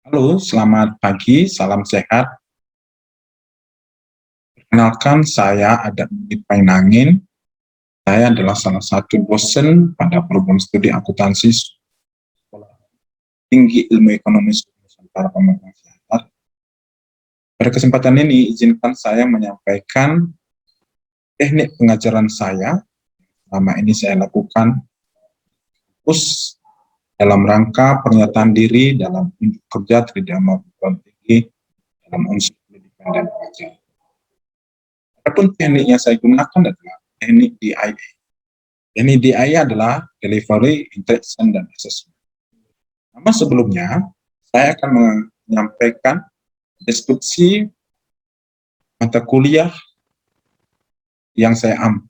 Halo, selamat pagi, salam sehat. Perkenalkan, saya Adat Budi Painangin. Saya adalah salah satu dosen pada program studi akuntansi Sekolah Tinggi Ilmu Ekonomi Nusantara Pemegang Siantar. Pada kesempatan ini, izinkan saya menyampaikan teknik pengajaran saya. Selama ini saya lakukan fokus dalam rangka pernyataan diri dalam unjuk kerja tridharma perguruan tinggi dalam unsur pendidikan dan pengajaran. Adapun teknik yang saya gunakan adalah teknik DIA. Teknik DIA adalah Delivery, Interaction, dan Assessment. Namun sebelumnya, saya akan menyampaikan deskripsi mata kuliah yang saya ambil.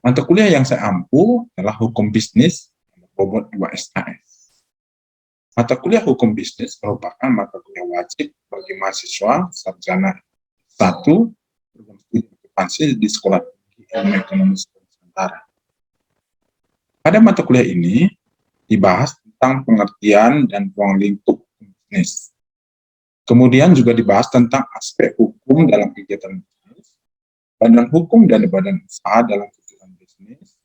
Mata kuliah yang saya ampu adalah Hukum Bisnis, bobot 2 SKS. Mata kuliah Hukum Bisnis merupakan mata kuliah wajib bagi mahasiswa sarjana 1 program studi akuntansi di Sekolah Tinggi Ilmu Ekonomi Nusantara. Pada mata kuliah ini dibahas tentang pengertian dan ruang lingkup bisnis. Kemudian juga dibahas tentang aspek hukum dalam kegiatan bisnis, badan hukum dan badan usaha dalam kegiatan bisnis,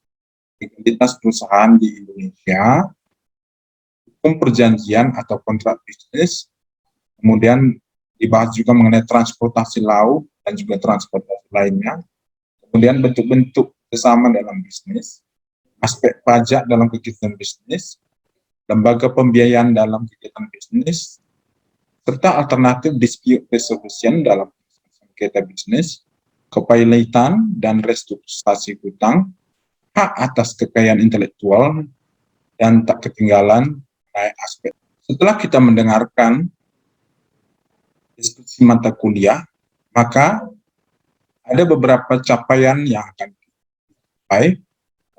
legalitas perusahaan di Indonesia, hukum perjanjian atau kontrak bisnis, kemudian dibahas juga mengenai transportasi laut dan juga transportasi lainnya, kemudian bentuk-bentuk kerjasama dalam bisnis, aspek pajak dalam kegiatan bisnis, lembaga pembiayaan dalam kegiatan bisnis, serta alternatif dispute resolution dalam sengketa bisnis, kepailitan dan restrukturisasi hutang, hak atas kekayaan intelektual, dan tak ketinggalan aspek. Setelah kita mendengarkan diskusi mata kuliah, maka ada beberapa capaian yang akan dicapai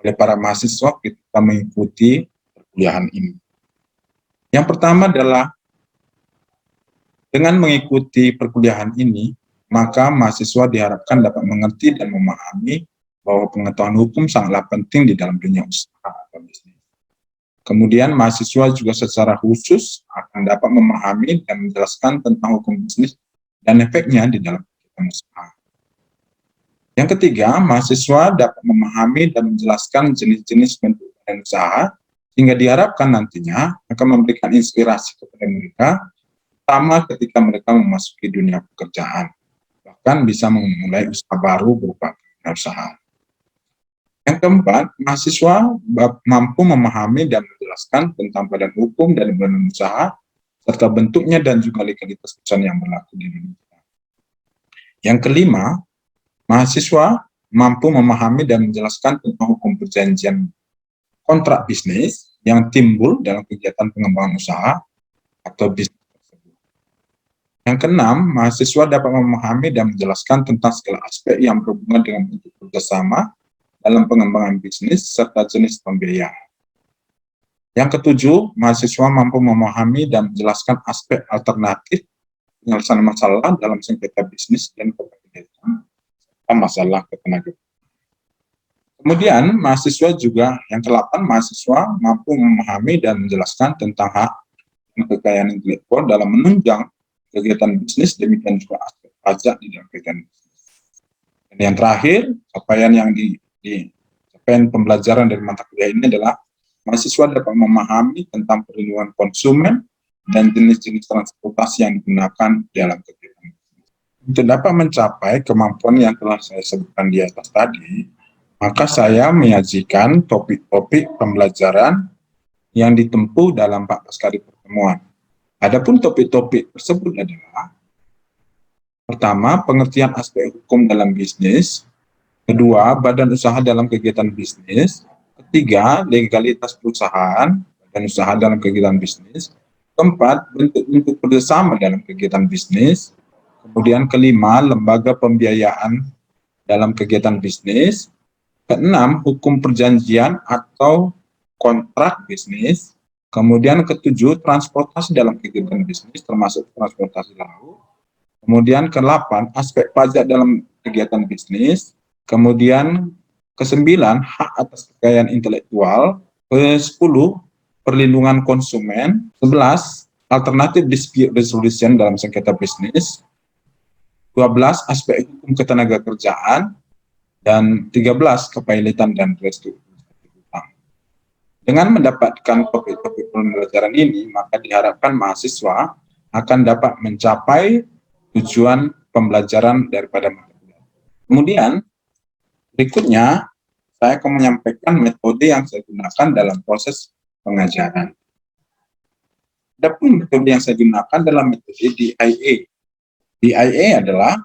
oleh para mahasiswa ketika mengikuti perkuliahan ini. Yang pertama adalah dengan mengikuti perkuliahan ini, maka mahasiswa diharapkan dapat mengerti dan memahami bahwa pengetahuan hukum sangatlah penting di dalam dunia usaha atau bisnis. Kemudian mahasiswa juga secara khusus akan dapat memahami dan menjelaskan tentang hukum bisnis dan efeknya di dalam kegiatan usaha. Yang ketiga, mahasiswa dapat memahami dan menjelaskan jenis-jenis bentuk badan usaha, sehingga diharapkan nantinya akan memberikan inspirasi kepada mereka, terutama ketika mereka memasuki dunia pekerjaan, bahkan bisa memulai usaha baru berupa usaha. Yang keempat, mahasiswa mampu memahami dan menjelaskan tentang badan hukum dan badan usaha, serta bentuknya dan juga legalitas perusahaan yang berlaku di Indonesia. Yang kelima, mahasiswa mampu memahami dan menjelaskan tentang hukum perjanjian kontrak bisnis yang timbul dalam kegiatan pengembangan usaha atau bisnis. Yang keenam, mahasiswa dapat memahami dan menjelaskan tentang segala aspek yang berhubungan dengan bentuk kerjasama dalam pengembangan bisnis serta jenis pembiayaan. Yang ketujuh, mahasiswa mampu memahami dan menjelaskan aspek alternatif penyelesaian masalah dalam sengketa bisnis dan kepentingan serta masalah ketenagaan. Kemudian, mahasiswa juga yang ke-8, mahasiswa mampu memahami dan menjelaskan tentang hak dan kekayaan intelektual dalam menunjang kegiatan bisnis, demikian juga aspek pajak di dalam kegiatan bisnis. Dan yang terakhir, capaian yang capaian pembelajaran dari mata kuliah ini adalah mahasiswa dapat memahami tentang perlindungan konsumen dan jenis-jenis transportasi yang digunakan dalam kegiatan bisnis. Untuk dapat mencapai kemampuan yang telah saya sebutkan di atas tadi, maka saya menyajikan topik-topik pembelajaran yang ditempuh dalam 14 kali pertemuan. Adapun topik-topik tersebut adalah: pertama, pengertian aspek hukum dalam bisnis; kedua, badan usaha dalam kegiatan bisnis; ketiga, legalitas perusahaan dan usaha dalam kegiatan bisnis; keempat, bentuk-bentuk kerjasama dalam kegiatan bisnis; kemudian kelima, lembaga pembiayaan dalam kegiatan bisnis; keenam, hukum perjanjian atau kontrak bisnis; kemudian ketujuh, transportasi dalam kegiatan bisnis termasuk transportasi laut; kemudian ke-8, aspek pajak dalam kegiatan bisnis; kemudian ke-9, hak atas kekayaan intelektual; 10. Perlindungan konsumen. 11. Alternatif dispute resolution dalam sengketa bisnis. 12. Aspek hukum ketenagakerjaan. Dan 13. Kepailitan dan restrukturisasi utang. Dengan mendapatkan topik-topik pembelajaran ini, maka diharapkan mahasiswa akan dapat mencapai tujuan pembelajaran daripada mata kuliah. Kemudian, berikutnya, saya akan menyampaikan metode yang saya gunakan dalam proses pengajaran. Adapun metode yang saya gunakan dalam metode DIA. DIA adalah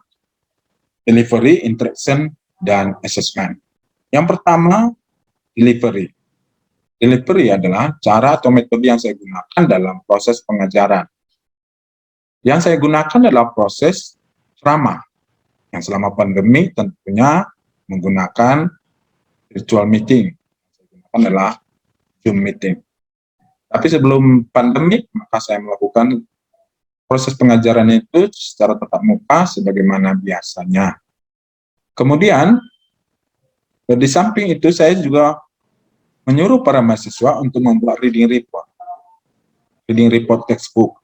Delivery, Interaction, dan Assessment. Yang pertama, Delivery. Delivery adalah cara atau metode yang saya gunakan dalam proses pengajaran. Yang saya gunakan adalah proses ceramah, yang selama pandemi tentunya menggunakan virtual meeting. Yang saya gunakan adalah Zoom meeting. Tapi sebelum pandemi, maka saya melakukan proses pengajaran itu secara tatap muka sebagaimana biasanya. Kemudian, di samping itu saya juga menyuruh para mahasiswa untuk membuat reading report textbook.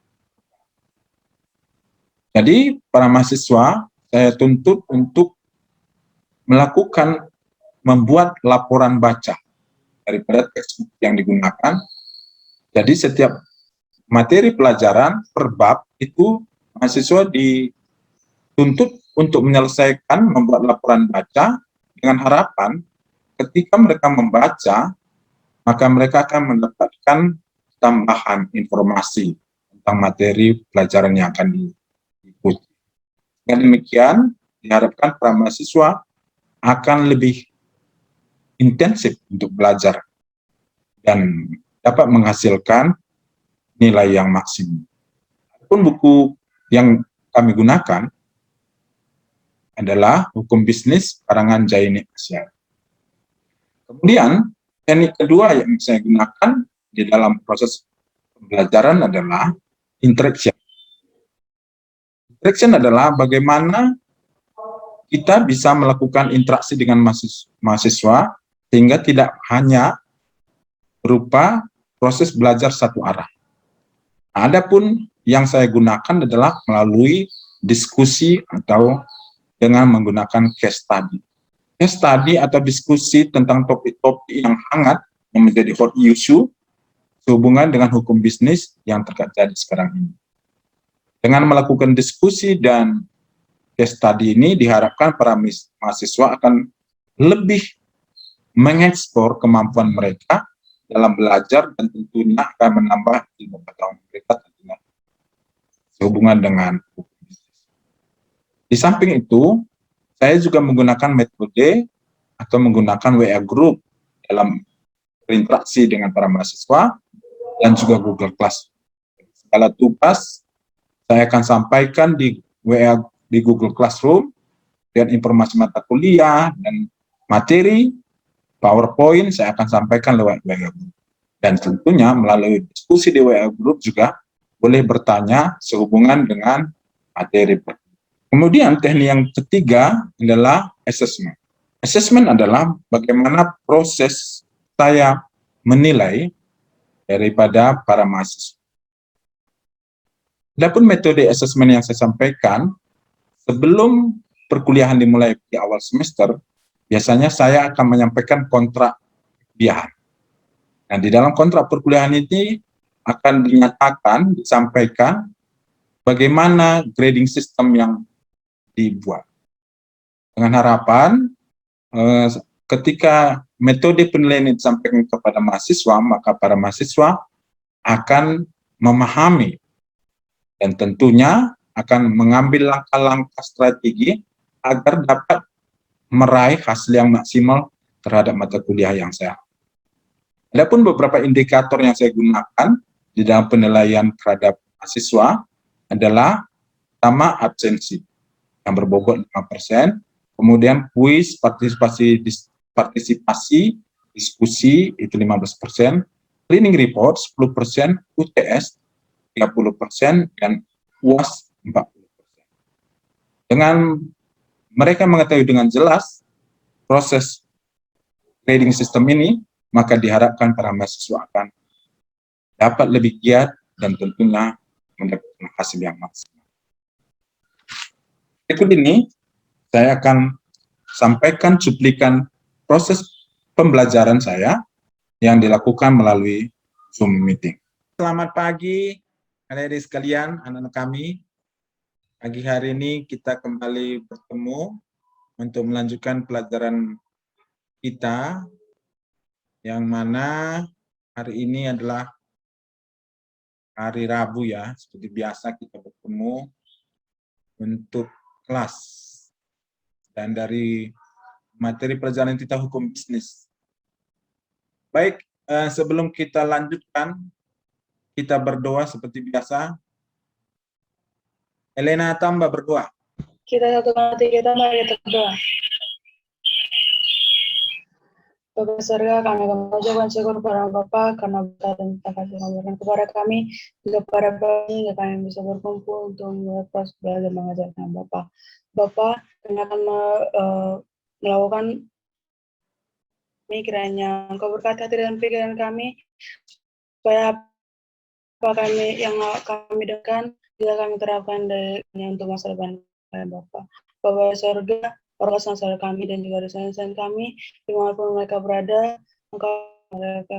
Jadi, para mahasiswa saya tuntut untuk membuat laporan baca daripada textbook yang digunakan. Jadi, setiap materi pelajaran per bab itu mahasiswa dituntut untuk menyelesaikan membuat laporan baca dengan harapan ketika mereka membaca, maka mereka akan mendapatkan tambahan informasi tentang materi pelajaran yang akan diikuti. Dengan demikian, diharapkan para mahasiswa akan lebih intensif untuk belajar dan dapat menghasilkan nilai yang maksimum. Adapun buku yang kami gunakan adalah Hukum Bisnis karangan Jaini Asyar. Kemudian, teknik kedua yang saya gunakan di dalam proses pembelajaran adalah interaction. Interaction adalah bagaimana kita bisa melakukan interaksi dengan mahasiswa sehingga tidak hanya berupa proses belajar satu arah. Adapun yang saya gunakan adalah melalui diskusi atau dengan menggunakan case study. Case study atau diskusi tentang topik-topik yang hangat yang menjadi hot issue sehubungan dengan hukum bisnis yang terjadi sekarang ini. Dengan melakukan diskusi dan case study ini diharapkan para mahasiswa akan lebih mengekspor kemampuan mereka dalam belajar dan tentunya akan menambah ilmu pengetahuan mereka tentunya sehubungan dengan hukum bisnis. Di samping itu, saya juga menggunakan metode atau menggunakan WA Group dalam berinteraksi dengan para mahasiswa dan juga Google Class. Segala tugas saya akan sampaikan di Google Classroom dan informasi mata kuliah dan materi PowerPoint saya akan sampaikan lewat WA Group. Dan tentunya melalui diskusi di WA Group juga boleh bertanya sehubungan dengan materi. Kemudian teknik yang ketiga adalah assessment. Assessment adalah bagaimana proses saya menilai daripada para mahasiswa. Adapun metode assessment yang saya sampaikan, sebelum perkuliahan dimulai di awal semester, biasanya saya akan menyampaikan kontrak perkuliahan. Nah, di dalam kontrak perkuliahan ini akan disampaikan bagaimana grading system yang dibuat. Dengan harapan ketika metode penilaian ini disampaikan kepada mahasiswa, maka para mahasiswa akan memahami dan tentunya akan mengambil langkah-langkah strategi agar dapat meraih hasil yang maksimal terhadap mata kuliah yang saya. Adapun beberapa indikator yang saya gunakan di dalam penilaian terhadap mahasiswa adalah pertama absensi yang berbobot 5%, kemudian kuis, partisipasi diskusi itu 15%, cleaning report 10%, UTS 30%, dan UAS 40%. Dengan mereka mengetahui dengan jelas proses grading system ini, maka diharapkan para mahasiswa akan dapat lebih giat dan tentunya mendapatkan hasil yang maksimal. Berikut ini saya akan sampaikan cuplikan proses pembelajaran saya yang dilakukan melalui Zoom meeting. Selamat pagi adik-adik sekalian, anak-anak kami. Pagi hari ini kita kembali bertemu untuk melanjutkan pelajaran kita, yang mana hari ini adalah hari Rabu ya. Seperti biasa kita bertemu untuk kelas. Dan dari materi pelajaran kita hukum bisnis. Baik, sebelum kita lanjutkan, kita berdoa seperti biasa. Elena tambah berdoa. Kita satukan hati kita, mari kita berdoa. Bapa surga, kami mengucapkan syukur kepada Bapa karena berkat dan kasih yang memberikan kepada kami, juga kepada kami, hingga kami bisa berkumpul untuk melepas belajar mengajarkan Bapa. Bapa, kami akan melakukan kiranya Engkau berkati hati dan pikiran kami, supaya apa kami yang kami dengarkan bisa kami terapkan untuk masa depan Bapa. Bapa surga, orang saudara kami dan juga dosen-dosen kami, dimanapun mereka berada, Engkau mereka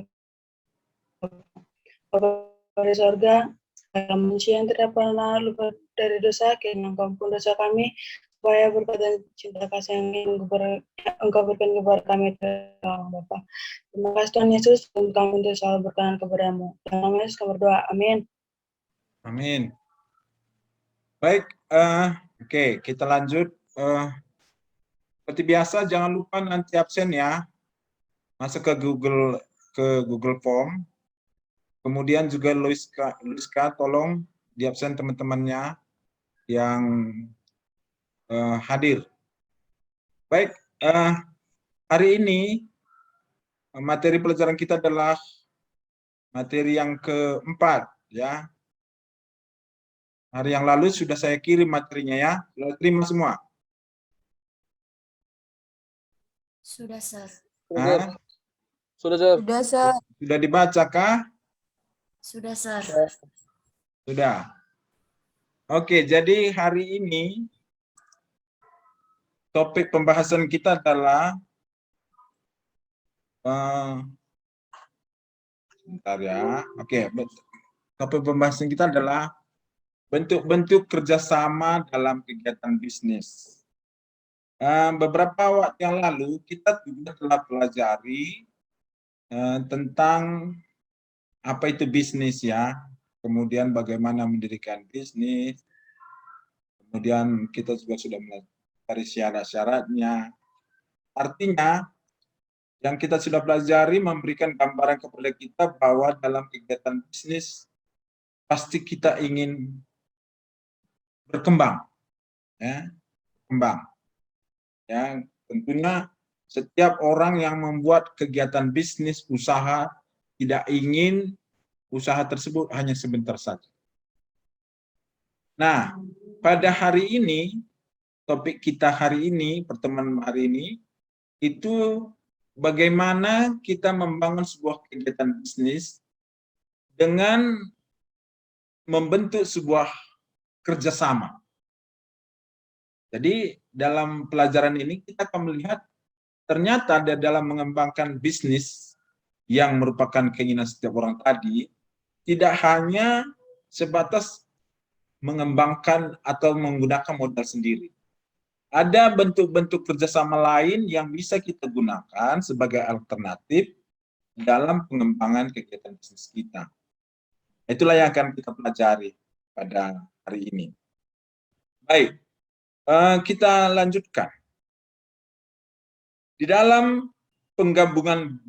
Bapa di surga, dalam yang tidak pernah lupa dari dosa, kiranya Engkau ampun dosa kami, supaya berkat dan cinta kasih yang Engkau berikan kepada kami, Bapa. Terima kasih Tuhan Yesus, untuk kami untuk selalu berkenan kepadamu. Dalam nama Yesus kami berdoa, amin. Amin. Baik, oke, kita lanjut. Seperti biasa, jangan lupa nanti absen ya. Masuk ke Google Form. Kemudian juga Luiska tolong di absen teman-temannya yang hadir. Baik, hari ini materi pelajaran kita adalah materi yang keempat ya. Hari yang lalu sudah saya kirim materinya ya. Sudah terima semua? Sudah, Sir. Sudah, Sudah, Sir. Sudah dibaca kah? Sudah, Sir. Sudah. Oke, jadi hari ini topik pembahasan kita adalah sebentar ya. Oke, topik pembahasan kita adalah bentuk-bentuk kerjasama dalam kegiatan bisnis. Beberapa waktu yang lalu kita juga telah pelajari tentang apa itu bisnis ya, kemudian bagaimana mendirikan bisnis, kemudian kita juga sudah mempelajari syarat-syaratnya. Artinya, yang kita sudah pelajari memberikan gambaran kepada kita bahwa dalam kegiatan bisnis pasti kita ingin berkembang, ya, berkembang. Ya, tentunya setiap orang yang membuat kegiatan bisnis usaha tidak ingin usaha tersebut hanya sebentar saja. Nah, pada hari ini, topik kita hari ini, pertemuan hari ini, itu bagaimana kita membangun sebuah kegiatan bisnis dengan membentuk sebuah kerjasama. Jadi dalam pelajaran ini kita akan melihat ternyata dalam mengembangkan bisnis yang merupakan keinginan setiap orang tadi, tidak hanya sebatas mengembangkan atau menggunakan modal sendiri. Ada bentuk-bentuk kerjasama lain yang bisa kita gunakan sebagai alternatif dalam pengembangan kegiatan bisnis kita. Itulah yang akan kita pelajari pada hari ini. Baik, kita lanjutkan. Di dalam penggabungan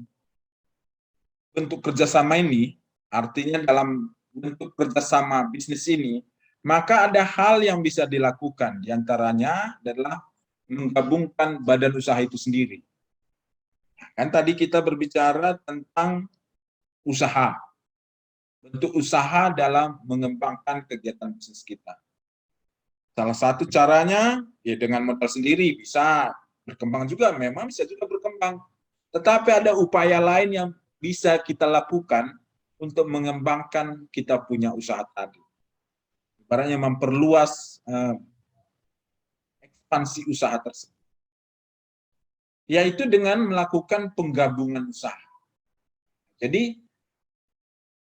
bentuk kerjasama ini, artinya dalam bentuk kerjasama bisnis ini, maka ada hal yang bisa dilakukan. Di antaranya adalah menggabungkan badan usaha itu sendiri. Kan tadi kita berbicara tentang usaha, bentuk usaha dalam mengembangkan kegiatan bisnis kita. Salah satu caranya ya dengan modal sendiri bisa berkembang juga, memang bisa juga berkembang. Tetapi ada upaya lain yang bisa kita lakukan untuk mengembangkan kita punya usaha tadi. Ibaratnya memperluas ekspansi usaha tersebut. Yaitu dengan melakukan penggabungan usaha. Jadi,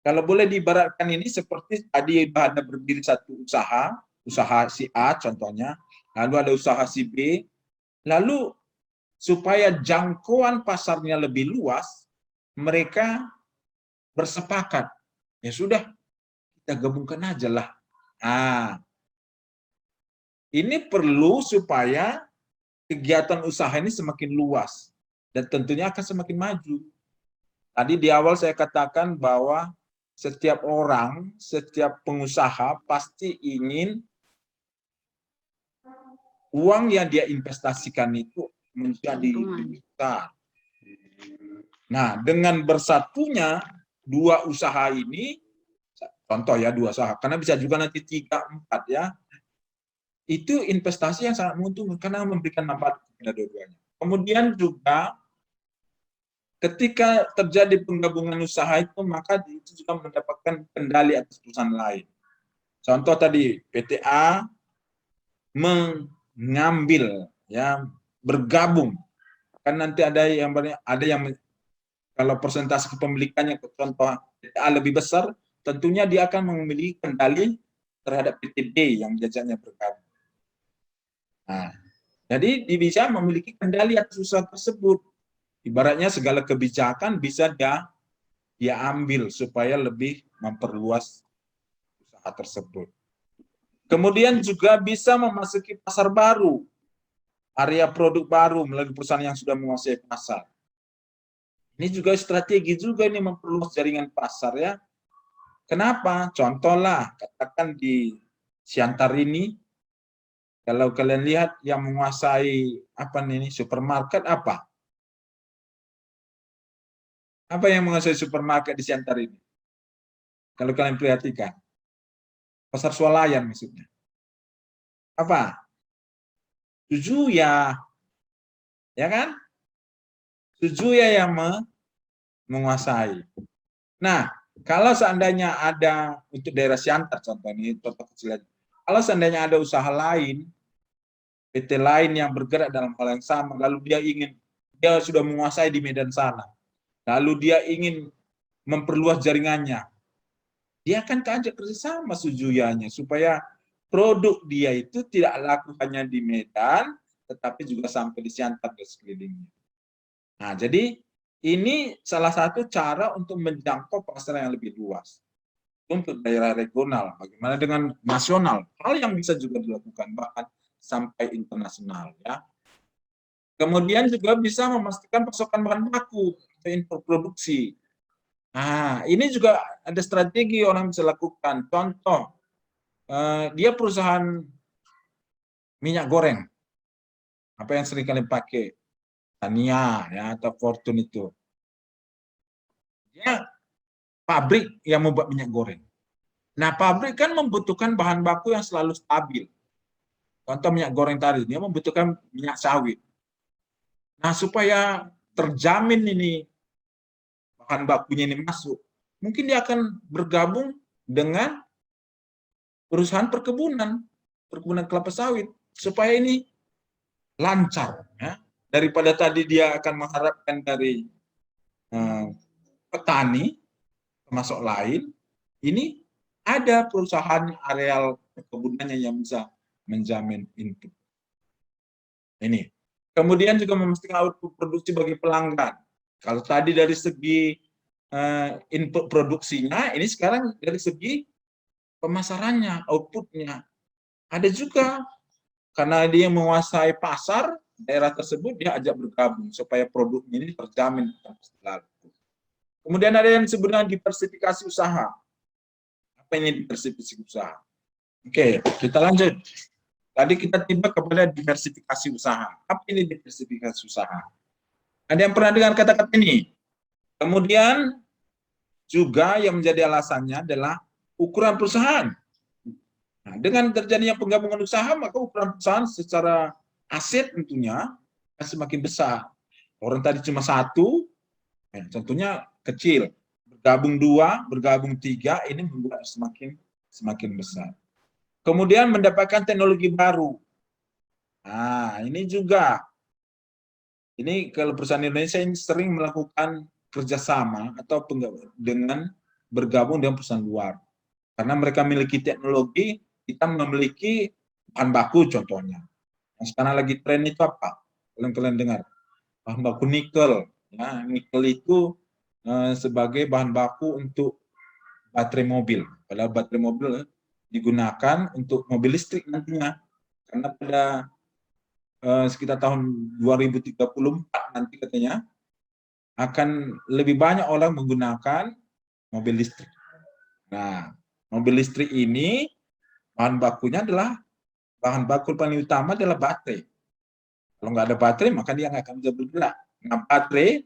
kalau boleh diibaratkan ini seperti tadi ada berdiri satu usaha si A contohnya, lalu ada usaha si B, lalu supaya jangkauan pasarnya lebih luas, mereka bersepakat, ya sudah, kita gabungkan aja lah. Nah, ini perlu supaya kegiatan usaha ini semakin luas, dan tentunya akan semakin maju. Tadi di awal saya katakan bahwa setiap orang, setiap pengusaha pasti ingin uang yang dia investasikan itu menjadi lebih besar. Nah, dengan bersatunya dua usaha ini, contoh ya dua usaha, karena bisa juga nanti 3, 4 ya, itu investasi yang sangat menguntungkan karena memberikan manfaat kepada dua-duanya. Kemudian juga ketika terjadi penggabungan usaha itu, maka itu juga mendapatkan kendali atas perusahaan lain. Contoh tadi PTA mengambil, ya, bergabung. Kan nanti ada yang kalau persentase kepemilikannya contoh PTA lebih besar, tentunya dia akan memiliki kendali terhadap PTB yang jajarnya bergabung. Nah, jadi dia bisa memiliki kendali atas usaha tersebut. Ibaratnya segala kebijakan bisa dia ambil supaya lebih memperluas usaha tersebut. Kemudian juga bisa memasuki pasar baru, area produk baru melalui perusahaan yang sudah menguasai pasar. Ini juga strategi juga ini memperluas jaringan pasar ya. Kenapa? Contohlah, katakan di Siantar ini, kalau kalian lihat yang menguasai supermarket apa? Apa yang menguasai supermarket di Siantar ini? Kalau kalian perhatikan. Pasar swalayan maksudnya. Apa? Suzuya. Ya kan? Suzuya yang menguasai. Nah, kalau seandainya ada untuk daerah Siantar contoh ini, contoh kecil aja. Kalau seandainya ada usaha lain, PT lain yang bergerak dalam hal yang sama, lalu dia sudah menguasai di Medan sana, lalu dia ingin memperluas jaringannya, dia akan ajak kerjasama Suzuyanya supaya produk dia itu tidak laku hanya di Medan, tetapi juga sampai di Siantar dan sekelilingnya. Nah, jadi ini salah satu cara untuk menjangkau pasar yang lebih luas. Untuk daerah regional, bagaimana dengan nasional? Hal yang bisa juga dilakukan, bahkan sampai internasional. Ya. Kemudian juga bisa memastikan pasokan bahan baku untuk produksi. Nah, ini juga ada strategi orang bisa lakukan. Contoh, dia perusahaan minyak goreng. Apa yang sering kalian pakai? Tania, ya, atau Fortune itu. Dia pabrik yang membuat minyak goreng. Nah, pabrik kan membutuhkan bahan baku yang selalu stabil. Contoh minyak goreng tadi, dia membutuhkan minyak sawit. Nah, supaya terjamin ini bahan bakunya ini masuk, mungkin dia akan bergabung dengan perusahaan perkebunan kelapa sawit, supaya ini lancar. Ya. Daripada tadi dia akan mengharapkan dari petani, termasuk lain, ini ada perusahaan areal perkebunannya yang bisa menjamin input. Ini. Kemudian juga memastikan output produksi bagi pelanggan. Kalau tadi dari segi input produksinya, ini sekarang dari segi pemasarannya, outputnya. Ada juga, karena dia menguasai pasar, daerah tersebut dia ajak bergabung, supaya produknya ini terjamin. Kemudian ada yang disebut dengan diversifikasi usaha. Apa ini diversifikasi usaha? Oke, kita lanjut. Tadi kita tiba kepada diversifikasi usaha. Apa ini diversifikasi usaha? Ada yang pernah dengar kata-kata ini? Kemudian juga yang menjadi alasannya adalah ukuran perusahaan. Nah, dengan terjadinya penggabungan usaha, maka ukuran perusahaan secara aset tentunya akan semakin besar. Orang tadi cuma satu, ya, tentunya kecil. Bergabung 2, bergabung 3, ini membuat semakin besar. Kemudian mendapatkan teknologi baru. Nah, ini juga. Ini kalau perusahaan Indonesia ini sering melakukan kerjasama atau dengan bergabung dengan perusahaan luar. Karena mereka memiliki teknologi, kita memiliki bahan baku contohnya. Nah, sekarang lagi tren itu apa? Kalian dengar? Bahan baku nikel. Ya, nikel itu sebagai bahan baku untuk baterai mobil. Padahal baterai mobil digunakan untuk mobil listrik nantinya. Karena pada sekitar tahun 2034 nanti katanya akan lebih banyak orang menggunakan mobil listrik. Nah, mobil listrik ini bahan bakunya adalah bahan baku paling utama adalah baterai. Kalau nggak ada baterai maka dia nggak akan bisa bergerak. Nah, baterai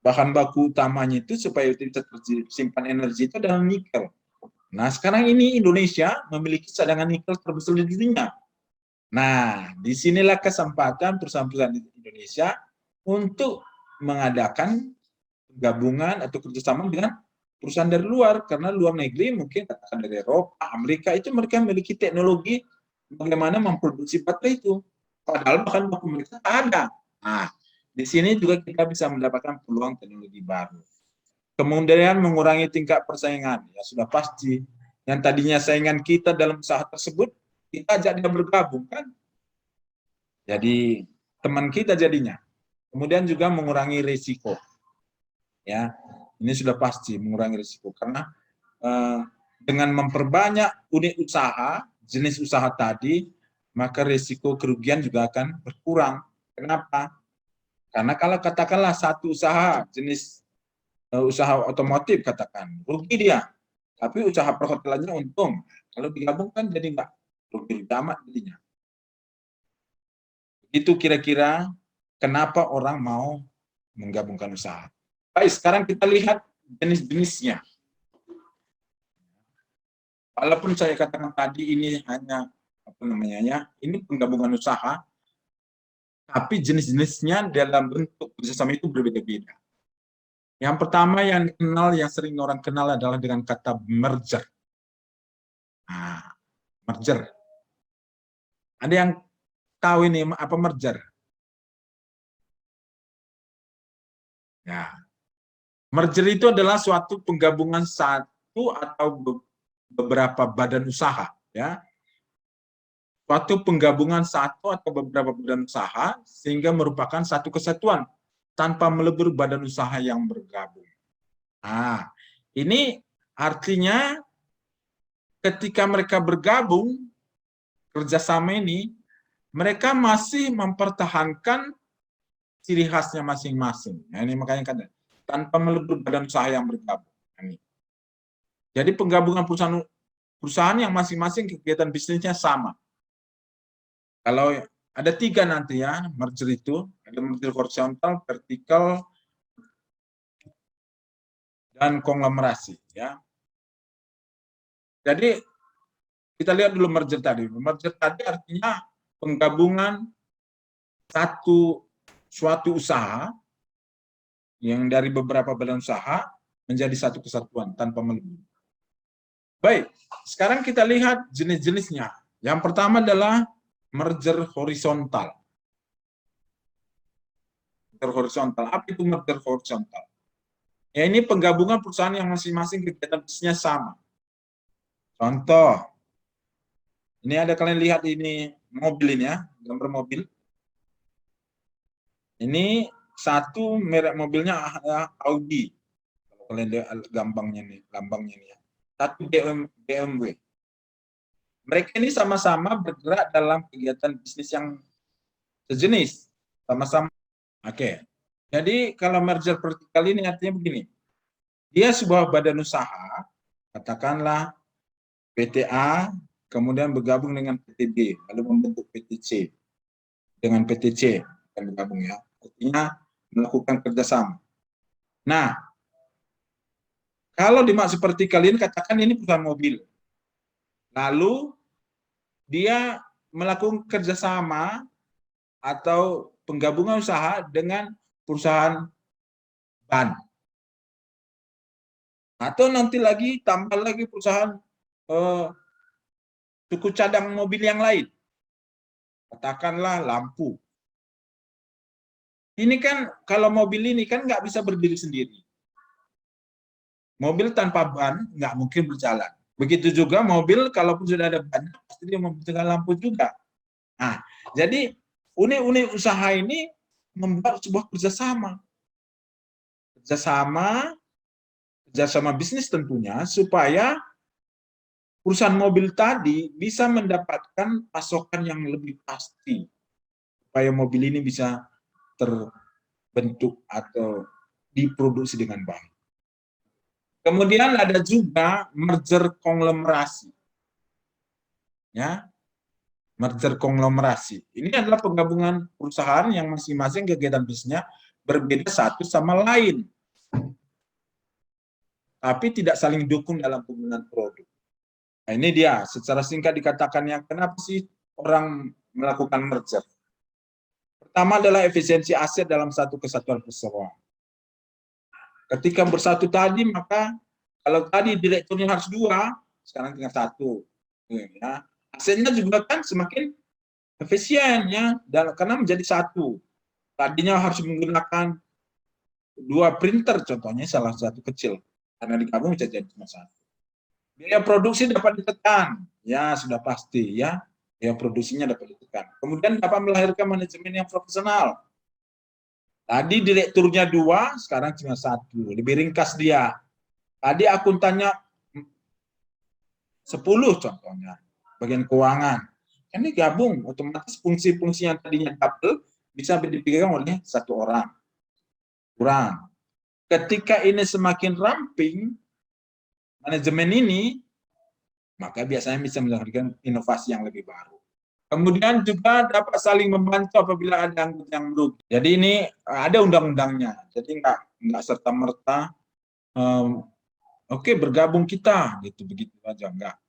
bahan baku utamanya itu supaya bisa tersimpan energi itu adalah nikel. Nah, sekarang ini Indonesia memiliki cadangan nikel terbesar di dunia. Nah, disinilah kesempatan perusahaan-perusahaan di Indonesia untuk mengadakan gabungan atau kerjasama dengan perusahaan dari luar, karena luar negeri mungkin katakan dari Eropa, Amerika, itu mereka memiliki teknologi bagaimana memproduksi baterai itu. Padahal bahan baku mereka ada. Nah, di sini juga kita bisa mendapatkan peluang teknologi baru. Kemudian mengurangi tingkat persaingan, ya sudah pasti. Yang tadinya saingan kita dalam usaha tersebut, kita ajak dia bergabung kan, jadi teman kita jadinya. Kemudian juga mengurangi risiko, ya ini sudah pasti mengurangi risiko karena dengan memperbanyak unit usaha, jenis usaha tadi, maka risiko kerugian juga akan berkurang. Kenapa? Karena kalau katakanlah satu usaha jenis usaha otomotif katakan rugi dia, tapi usaha perhotelannya untung. Kalau digabungkan jadi enggak rugi amat jadinya. Itu kira-kira kenapa orang mau menggabungkan usaha. Baik, sekarang kita lihat jenis-jenisnya. Walaupun saya katakan tadi ini hanya ini penggabungan usaha, tapi jenis-jenisnya dalam bentuk kerjasama itu berbeda-beda. Yang pertama yang dikenal, yang sering orang kenal adalah dengan kata merger. Nah, merger. Ada yang tahu ini apa merger? Ya. Merger itu adalah suatu penggabungan satu atau beberapa badan usaha, ya. Suatu penggabungan satu atau beberapa badan usaha sehingga merupakan satu kesatuan tanpa melebur badan usaha yang bergabung. Nah, ini artinya ketika mereka bergabung kerjasama ini, mereka masih mempertahankan ciri khasnya masing-masing. Nah, ini makanya kan tanpa melebur badan usaha yang bergabung. Ini. Jadi penggabungan perusahaan yang masing-masing kegiatan bisnisnya sama. Kalau ada 3 nanti ya merger itu, ada merger horizontal, vertikal, dan konglomerasi. Ya. Jadi kita lihat dulu merger tadi. Merger tadi artinya penggabungan suatu usaha yang dari beberapa badan usaha menjadi satu kesatuan tanpa melebur. Baik, sekarang kita lihat jenis-jenisnya. Yang pertama adalah merger horizontal. Merger horizontal. Apa itu merger horizontal? Ya, ini penggabungan perusahaan yang masing-masing kegiatan bisnisnya sama. Contoh, ini ada kalian lihat ini mobil ini ya, gambar mobil. Ini satu merek mobilnya Audi. Kalau kalian lihat lambangnya nih ya. Satu BMW. Mereka ini sama-sama bergerak dalam kegiatan bisnis yang sejenis, sama-sama. Oke. Jadi kalau merger vertikal ini artinya begini. Dia sebuah badan usaha, katakanlah PT A, kemudian bergabung dengan PT B, lalu membentuk PT C. Dengan PT C akan bergabung ya. Artinya melakukan kerjasama. Nah, kalau dimaksud vertikal ini katakan ini perusahaan mobil. Lalu dia melakukan kerjasama atau penggabungan usaha dengan perusahaan ban. Atau nanti lagi tambah lagi perusahaan suku cadang mobil yang lain. Katakanlah lampu. Ini kan kalau mobil ini kan nggak bisa berdiri sendiri. Mobil tanpa ban nggak mungkin berjalan. Begitu juga mobil kalaupun sudah ada ban, pasti dia membutuhkan lampu juga. Nah, jadi unit-unit usaha ini membuat sebuah kerjasama bisnis tentunya, supaya perusahaan mobil tadi bisa mendapatkan pasokan yang lebih pasti, supaya mobil ini bisa terbentuk atau diproduksi dengan baik. Kemudian ada juga merger konglomerasi. Ya, merger konglomerasi. Ini adalah penggabungan perusahaan yang masing-masing kegiatan bisnisnya berbeda satu sama lain, tapi tidak saling dukung dalam penggunaan produk. Nah, ini dia, secara singkat dikatakannya, kenapa sih orang melakukan merger? Pertama adalah efisiensi aset dalam satu kesatuan perseroan. Ketika bersatu tadi, maka kalau tadi direkturnya harus 2, sekarang tinggal 1. Ya. Asetnya juga kan semakin efisien, ya, karena menjadi 1. Tadinya harus menggunakan 2 printer, contohnya salah satu kecil, karena digabung bisa jadi cuma 1. Biaya produksi dapat ditekan, ya sudah pasti, ya, biaya produksinya dapat ditekan. Kemudian dapat melahirkan manajemen yang profesional. Tadi direkturnya 2, sekarang cuma 1, lebih ringkas dia. Tadi akuntannya 10 contohnya, bagian keuangan. Ini gabung, otomatis fungsi-fungsi yang tadinya double bisa dipegang oleh 1 orang. Kurang. Ketika ini semakin ramping, manajemen ini, maka biasanya bisa melahirkan inovasi yang lebih baru. Kemudian juga dapat saling membantu apabila ada anggota yang merugi. Jadi ini ada undang-undangnya. Jadi nggak serta-merta oke, bergabung kita gitu, begitu aja, enggak.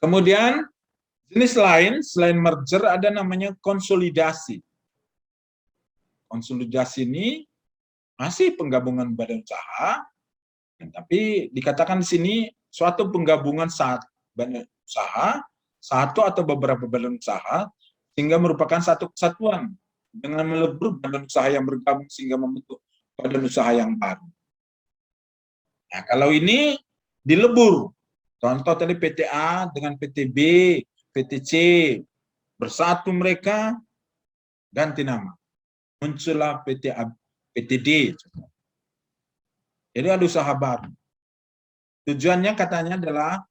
Kemudian jenis lain selain merger ada namanya konsolidasi. Konsolidasi ini masih penggabungan badan usaha, tapi dikatakan di sini suatu penggabungan badan usaha, satu atau beberapa badan usaha, sehingga merupakan satu kesatuan dengan melebur badan usaha yang bergabung sehingga membentuk badan usaha yang baru. Nah, kalau ini dilebur, contoh tadi PT A dengan PT B, PT C, bersatu mereka, ganti nama. Muncullah PT A, PT D. Jadi ada usaha baru. Tujuannya katanya adalah,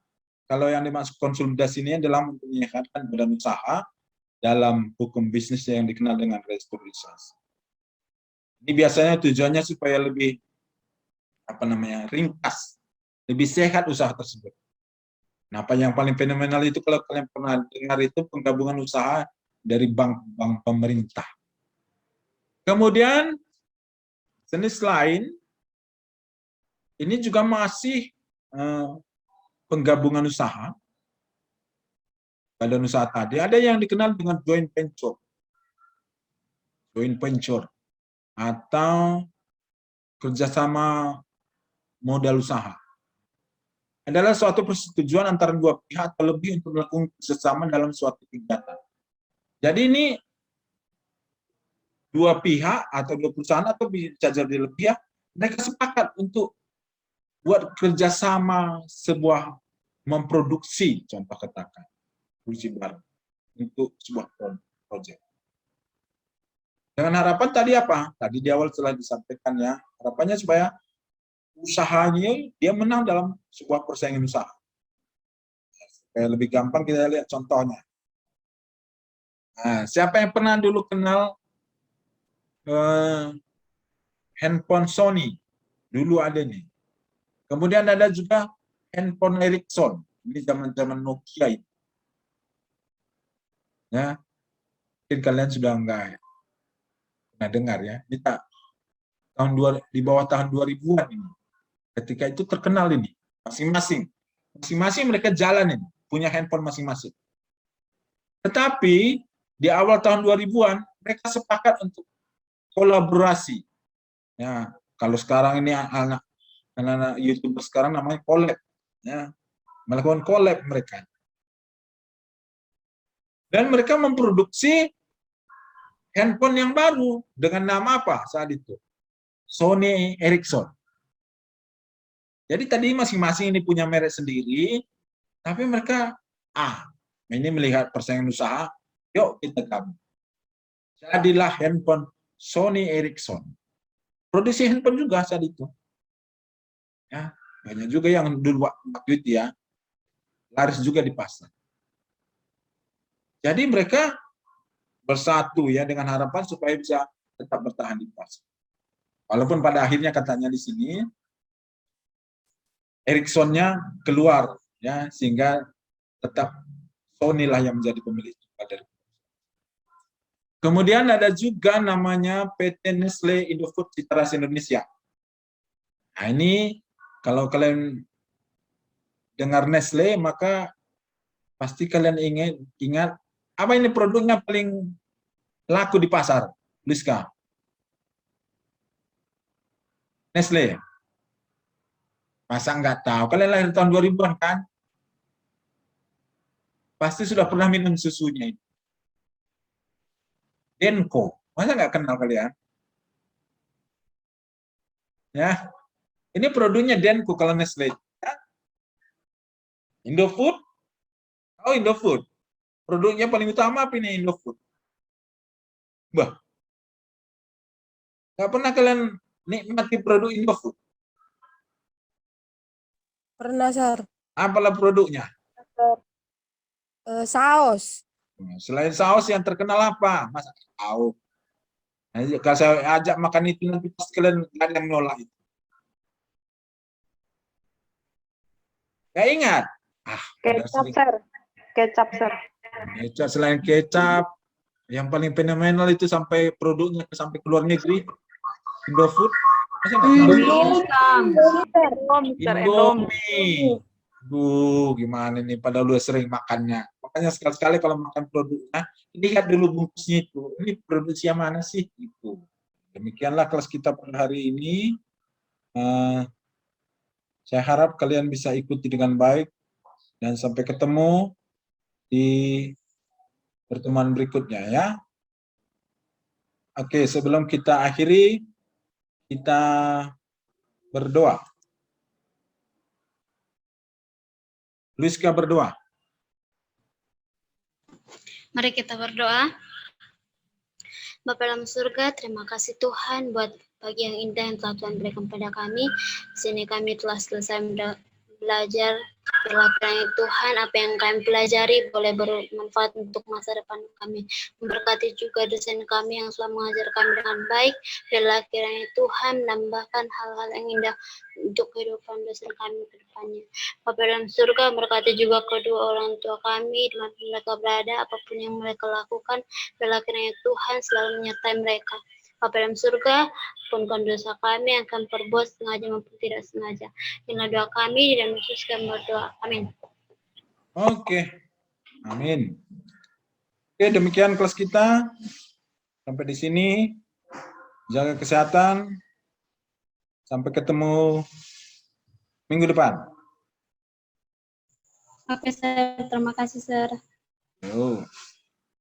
kalau yang dimaksud konsolidasi ini adalah menyehatkan badan usaha dalam hukum bisnis yang dikenal dengan restrukturisasi. Ini biasanya tujuannya supaya lebih ringkas, lebih sehat usaha tersebut. Nah, apa yang paling fenomenal itu kalau kalian pernah dengar itu penggabungan usaha dari bank-bank pemerintah. Kemudian jenis lain ini juga masih penggabungan usaha, badan usaha tadi, ada yang dikenal dengan joint venture. Joint venture atau kerjasama modal usaha. Adalah suatu persetujuan antara 2 pihak atau lebih untuk melakukan kerjasama dalam suatu kegiatan. Jadi ini 2 pihak atau 2 perusahaan atau bisa jadi lebih, ya, mereka sepakat untuk buat kerjasama sebuah memproduksi, contoh katakan, produksi barang untuk sebuah proyek. Dengan harapan tadi apa? Tadi di awal telah disampaikan, ya, harapannya supaya usahanya dia menang dalam sebuah persaingan usaha. Supaya lebih gampang kita lihat contohnya. Nah, siapa yang pernah dulu kenal handphone Sony? Dulu ada nih. Kemudian ada juga handphone Ericsson. Ini zaman-zaman Nokia itu. Ya, mungkin kalian sudah enggak pernah dengar, ya. Ini di bawah tahun 2000-an ini. Ketika itu terkenal ini, masing-masing mereka jalan ini, punya handphone masing-masing. Tetapi di awal tahun 2000-an mereka sepakat untuk kolaborasi. Ya, kalau sekarang ini anak-anak YouTuber sekarang namanya collab, ya, melakukan collab mereka. Dan mereka memproduksi handphone yang baru dengan nama apa saat itu? Sony Ericsson. Jadi tadi masing-masing ini punya merek sendiri, tapi mereka ini melihat persaingan usaha, yuk kita gabung. Jadilah handphone Sony Ericsson. Produksi handphone juga saat itu. Ya, banyak juga yang dulu waktu itu ya, laris juga di pasar. Jadi mereka bersatu ya dengan harapan supaya bisa tetap bertahan di pasar. Walaupun pada akhirnya katanya di sini Ericsson-nya keluar ya, sehingga tetap Sony lah yang menjadi pemilik dari. Kemudian ada juga namanya PT Nestle Indofood Citra Rasa Indonesia. Nah, ini kalau kalian dengar Nestle maka pasti kalian ingat apa ini produknya paling laku di pasar, Liska? Nestle. Masa nggak tahu? Kalian lahir tahun 2000-an kan? Pasti sudah pernah minum susunya ini. Denko. Masa nggak kenal kalian? Ya, ini produknya Denko kalau Nestle. Ya. Indofood. Oh, Indofood. Produknya paling utama apa ini Indofood? Bah. Nggak pernah kalian nikmati produk Indofood? Pernah, Sir. Apalah produknya? Saus. Selain saus yang terkenal apa? Masa tahu? Nah, kalau saya ajak makan itu nanti pasti kalian nggak ada yang nolak itu. Gak ingat? Kecap, Sir. Kecap, Sir. Kecap, selain kecap, yang paling fenomenal itu sampai produknya sampai ke luar negeri, Indofood. Indomie. Gimana nih? Padahal udah sering makannya. Makanya sekali-sekali kalau makan produknya, lihat dulu bungkusnya itu. Ini produksi yang mana sih? Itu. Demikianlah kelas kita pada hari ini. Saya harap kalian bisa ikuti dengan baik dan sampai ketemu di pertemuan berikutnya ya. Oke, sebelum kita akhiri, kita berdoa. Luiska berdoa. Mari kita berdoa. Bapa dalam surga, terima kasih Tuhan buat pagi yang indah yang telah Tuhan berikan kepada kami. Di sini kami telah selesai belajar perlakuan Tuhan. Apa yang kami pelajari boleh bermanfaat untuk masa depan kami. Memberkati juga dosen kami yang telah mengajar kami dengan baik. Biarlah kiranya Tuhan menambahkan hal-hal yang indah untuk kehidupan dosen kami ke depannya. Bapa dalam surga, berkati juga kedua orang tua kami, di mana mereka berada, apapun yang mereka lakukan, biarlah kiranya Tuhan selalu menyertai mereka. Bapa dalam surga, ampunkan dosa kami yang kami perbuat sengaja maupun tidak sengaja. Inilah doa kami dan Yesus kami berdoa. Amin. Oke. Amin. Oke, demikian kelas kita. Sampai di sini. Jaga kesehatan. Sampai ketemu minggu depan. Oke, Sir. Terima kasih, Sir. Yo.